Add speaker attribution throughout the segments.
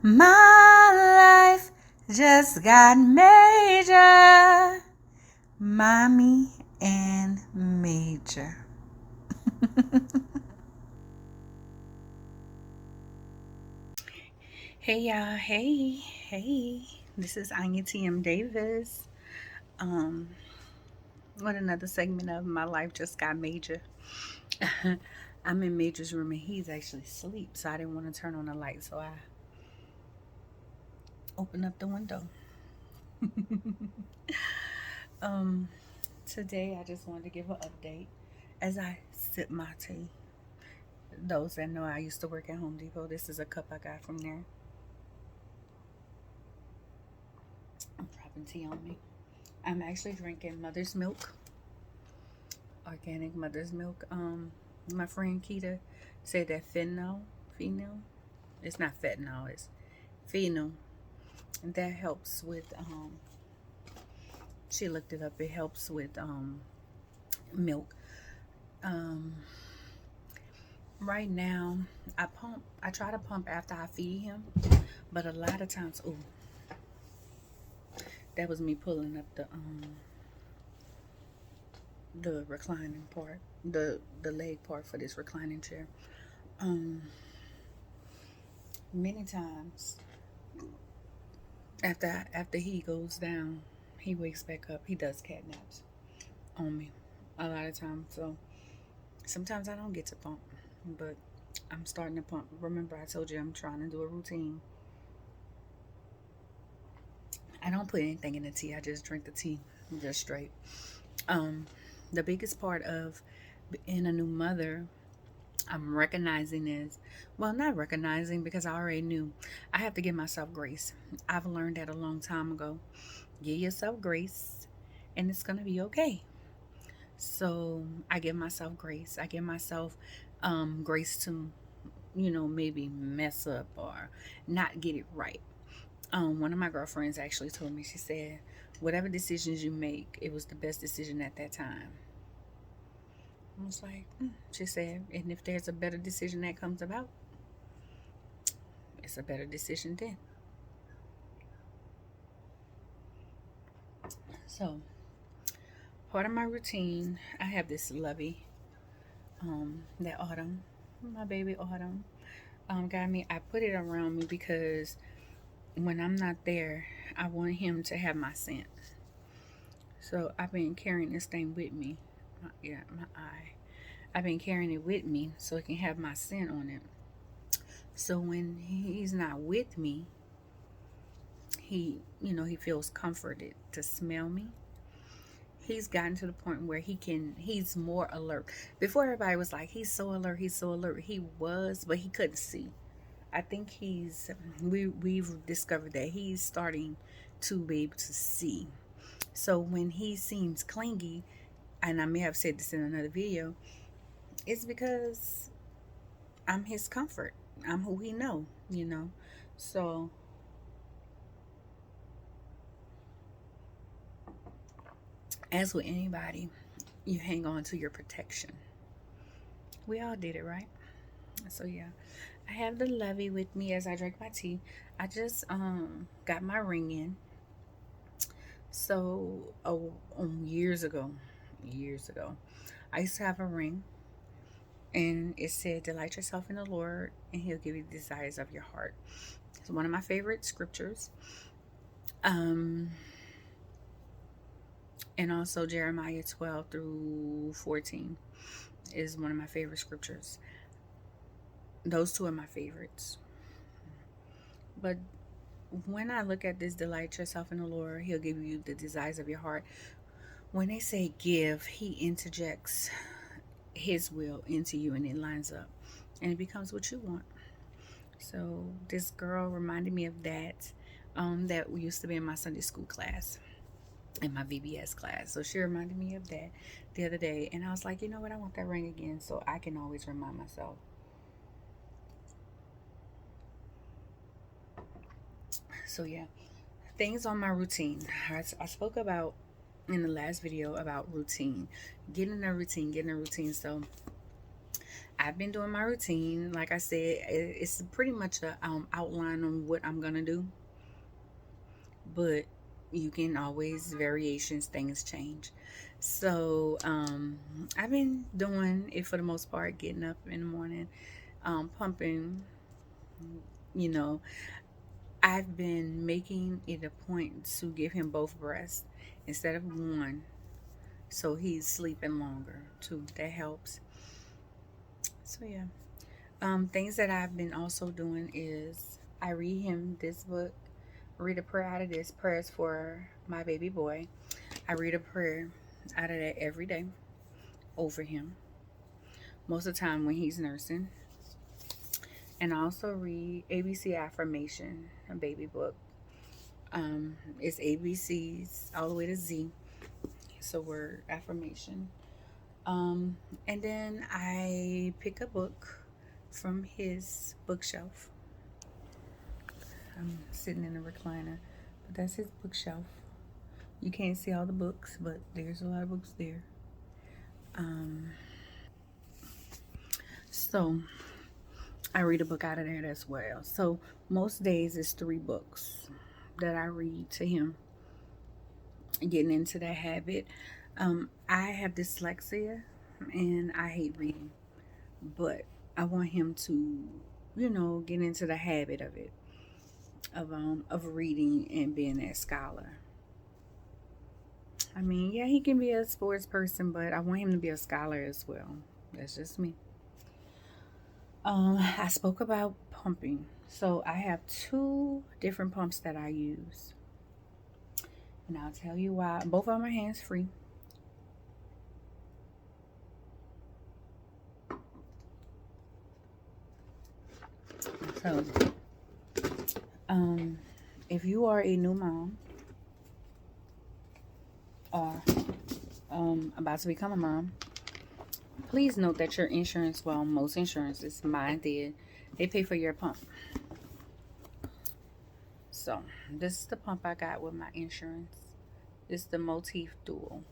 Speaker 1: My life just got major. Mommy and Major. Hey y'all, hey. This is Anya T.M. Davis. Um, what another segment of my life just got major. I'm in Major's room and he's actually asleep, so I didn't want to turn on the light, so I opened up the window. um, Today I just wanted to give an update as I sip my tea. Those that know I used to work at Home Depot, this is a cup I got from there. I'm dropping tea on me. I'm actually drinking mother's milk, organic mother's milk. My friend Keita said that phenol, it's not fentanyl, it's phenol. And that helps with, she looked it up, it helps with milk. Um, right now, I try to pump after I feed him, but a lot of times, oh, that was me pulling up the reclining part, the leg part for this reclining chair. Um, Many times after he goes down, he wakes back up. He does cat naps on me a lot of times. So sometimes I don't get to pump, but I'm starting to pump. Remember, I told you I'm trying to do a routine. I don't put anything in the tea. I just drink the tea just straight. Um, the biggest part of being a new mother, I'm recognizing is, well, not recognizing because I already knew. I have to give myself grace. I've learned that a long time ago. Give yourself grace and it's going to be okay. So I give myself grace. I give myself grace to, maybe mess up or not get it right. One of my girlfriends actually told me, she said, whatever decisions you make, it was the best decision at that time. I was like, she said, and if there's a better decision that comes about, it's a better decision then. So, part of my routine, I have this lovey, that Autumn, my baby Autumn, got me. I put it around me because when I'm not there, I want him to have my scent. So I've been carrying this thing with me. My eye. I've been carrying it with me so it can have my scent on it. So when he's not with me, he feels comforted to smell me. He's gotten to the point where he's more alert. Before everybody was like, he's so alert. He was, but he couldn't see. I think we've discovered that he's starting to be able to see. So when he seems clingy, and I may have said this in another video, it's because I'm his comfort. I'm who he know. So as with anybody, you hang on to your protection. We all did it, right? So yeah. I have the Levy with me as I drink my tea. I just got my ring in. So years ago, I used to have a ring and it said, delight yourself in the Lord and he'll give you the desires of your heart. It's one of my favorite scriptures. Um, and also Jeremiah 12-14 is one of my favorite scriptures. Those two are my favorites. But when I look at this, delight yourself in the Lord, he'll give you the desires of your heart. When they say give, he interjects his will into you and it lines up and it becomes what you want. So this girl reminded me of that. That used to be in my Sunday school class, in my VBS class. So she reminded me of that the other day. And I was like, you know what? I want that ring again so I can always remind myself. So yeah, things on my routine. I spoke about in the last video about routine, getting a routine. So I've been doing my routine. Like I said, it's pretty much a outline on what I'm gonna do, but you can always variations, things change. So I've been doing it for the most part, getting up in the morning, pumping. You know, I've been making it a point to give him both breasts instead of one, so he's sleeping longer too. That helps. So yeah. Things that I've been also doing is I read him this book, read a prayer out of this. Prayers for my baby boy. I read a prayer out of that every day over him. Most of the time when he's nursing. And I also read ABC Affirmation, a baby book. It's ABCs all the way to Z. It's a word affirmation. And then I pick a book from his bookshelf. I'm sitting in a recliner, but that's his bookshelf. You can't see all the books, but there's a lot of books there. So I read a book out of there as well. So most days it's 3 books that I read to him. Getting into that habit. I have dyslexia and I hate reading, but I want him to, get into the habit of it, of reading and being a scholar. I mean, yeah, he can be a sports person, but I want him to be a scholar as well. That's just me. I spoke about pumping. So I have 2 different pumps that I use. And I'll tell you why. Both of them are hands free. So, if you are a new mom or about to become a mom, please note that your insurance, well, most insurances, mine did, they pay for your pump. So, this is the pump I got with my insurance. It's the Motif Duo.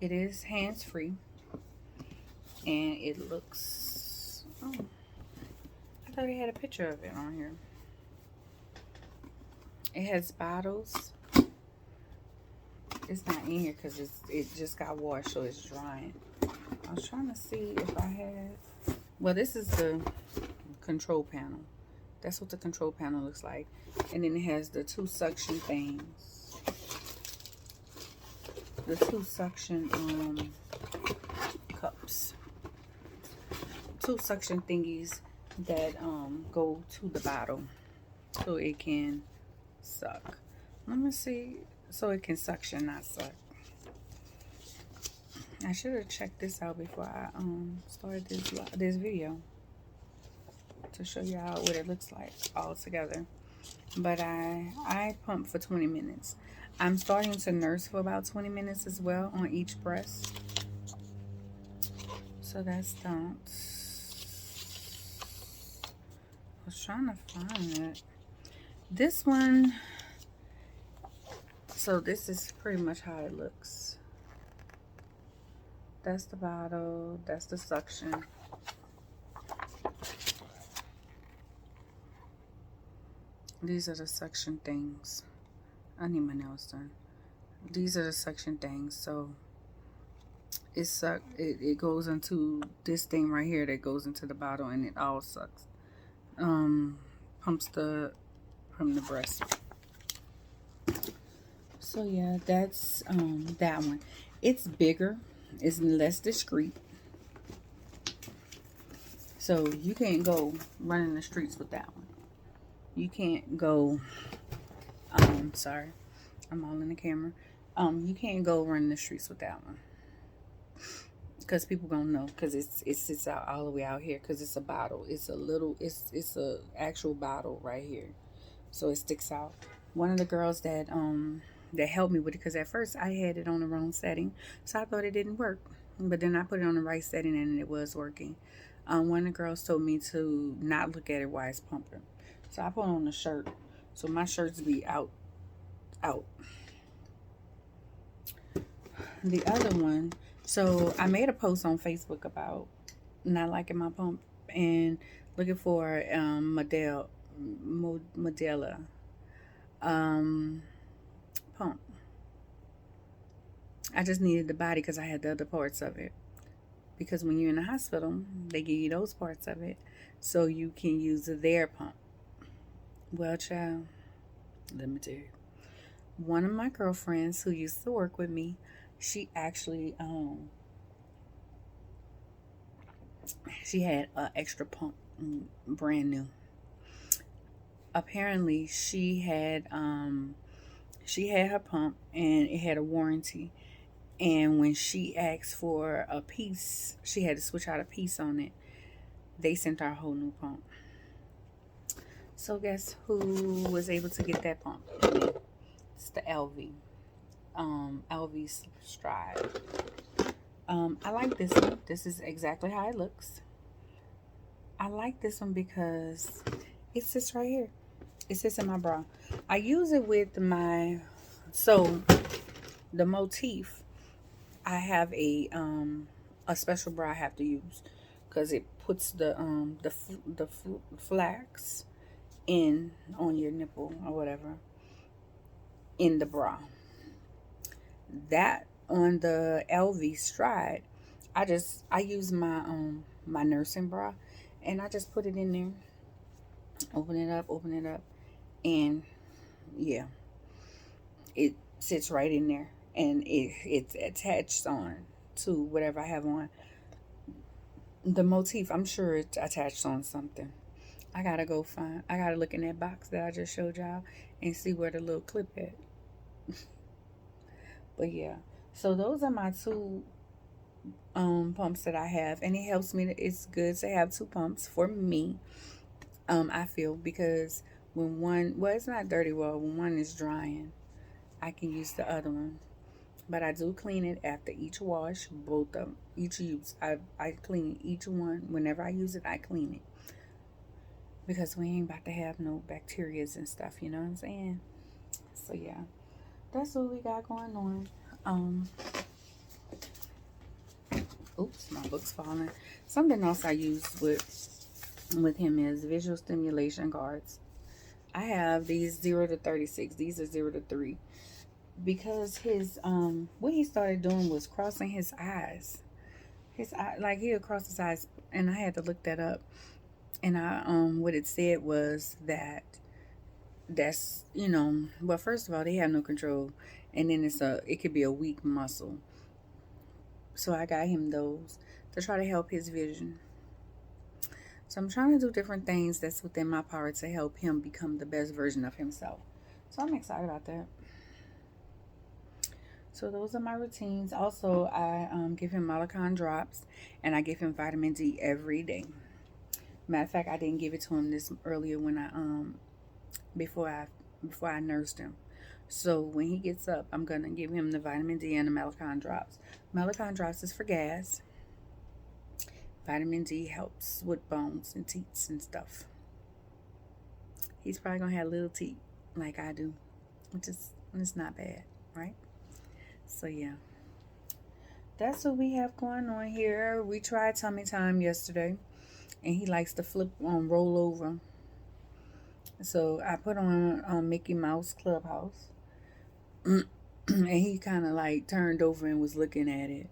Speaker 1: It is hands-free. And it looks... Oh, I thought it had a picture of it on here. It has bottles. It's not in here because it just got washed, so it's drying. I was trying to see if I had... Well, this is the control panel. That's what the control panel looks like. And then it has the 2 suction things. The 2 suction cups. 2 suction thingies that go to the bottle so it can suck. Let me see. So it can suction, not suck. I should have checked this out before I started this video to show y'all what it looks like all together. But I pump for 20 minutes. I'm starting to nurse for about 20 minutes as well on each breast. So that's that. I was trying to find it. This one, so this is pretty much how it looks. That's the bottle, that's the suction. These are the suction things. I need my nails done. These are the suction things. So it goes into this thing right here that goes into the bottle, and it all sucks. Pumps from the breast. So yeah, that's that one. It's bigger, it's less discreet. So you can't go running the streets with that one. You can't go sorry, I'm all in the camera. You can't go running the streets with that one. Because people gonna know, because it sits out all the way out here, because it's a bottle. It's a actual bottle right here, so it sticks out. One of the girls that helped me with it, because at first I had it on the wrong setting, so I thought it didn't work, but then I put it on the right setting and it was working. One of the girls told me to not look at it while it's pumping, so I put on the shirt, so my shirts be out. The other one, so I made a post on Facebook about not liking my pump and looking for Modella um, pump. I just needed the body because I had the other parts of it. Because when you're in the hospital, they give you those parts of it so you can use their pump. Well, child, let me tell you. One of my girlfriends who used to work with me, she actually she had an extra pump, brand new. Apparently, she had her pump and it had a warranty. And when she asked for a piece, she had to switch out a piece on it. They sent her a whole new pump. So guess who was able to get that pump? It's the Elvie. Elvie's Stride. I like this one. This is exactly how it looks. I like this one because it sits right here. It sits in my bra. I use it with the Motif. I have a special bra I have to use because it puts the flax in on your nipple or whatever in the bra. That on the Elvie Stride, I use my nursing bra, and I just put it in there, open it up, and yeah, it sits right in there, and it's attached on to whatever I have on. The Motif, I'm sure it's attached on something. I gotta look in that box that I just showed y'all and see where the little clip at. But yeah, so those are my two pumps that I have, and it helps me. It's good to have two pumps for me. I feel because when one, well, it's not dirty. Well, when one is drying, I can use the other one. But I do clean it after each wash, both of them, each use. I clean each one whenever I use it. I clean it because we ain't about to have no bacterias and stuff. You know what I'm saying? So yeah, that's what we got going on. Oops, my book's falling. Something else I use with him is visual stimulation cards. I have these 0 to 36. These are 0 to 3. Because his what he started doing was crossing his eyes. His eye, like he'll cross his eyes, and I had to look that up. And I what it said was that's well, first of all, they have no control, and then it could be a weak muscle. So I got him those to try to help his vision. So I'm trying to do different things that's within my power to help him become the best version of himself. So I'm excited about that. So those are my routines. Also, I give him Mylicon drops, and I give him vitamin D every day. Matter of fact, I didn't give it to him this earlier when I before I nursed him. So when he gets up, I'm gonna give him the vitamin D and the Mylicon drops. Mylicon drops is for gas. Vitamin D helps with bones and teeth and stuff. He's probably gonna have little teeth like I do, which is it's not bad, right? So yeah, that's what we have going on here. We tried tummy time yesterday, and he likes to roll over. So I put on Mickey Mouse Clubhouse, and he kind of like turned over and was looking at it.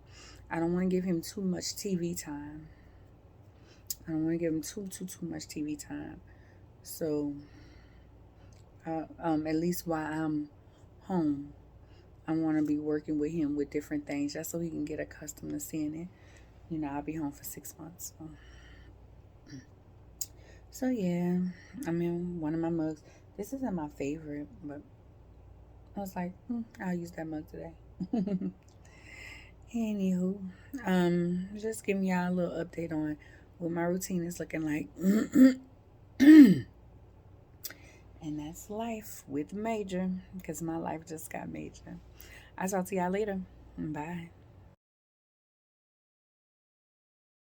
Speaker 1: I don't want to give him too much TV time. I don't want to give him too much TV time. So at least while I'm home, I want to be working with him with different things just so he can get accustomed to seeing it. I'll be home for 6 months. So yeah, I mean, one of my mugs. This isn't my favorite, but I was like, I'll use that mug today. Anywho, just giving y'all a little update on what my routine is looking like. And that's life with Major, because my life just got major. I'll talk to y'all later. Bye.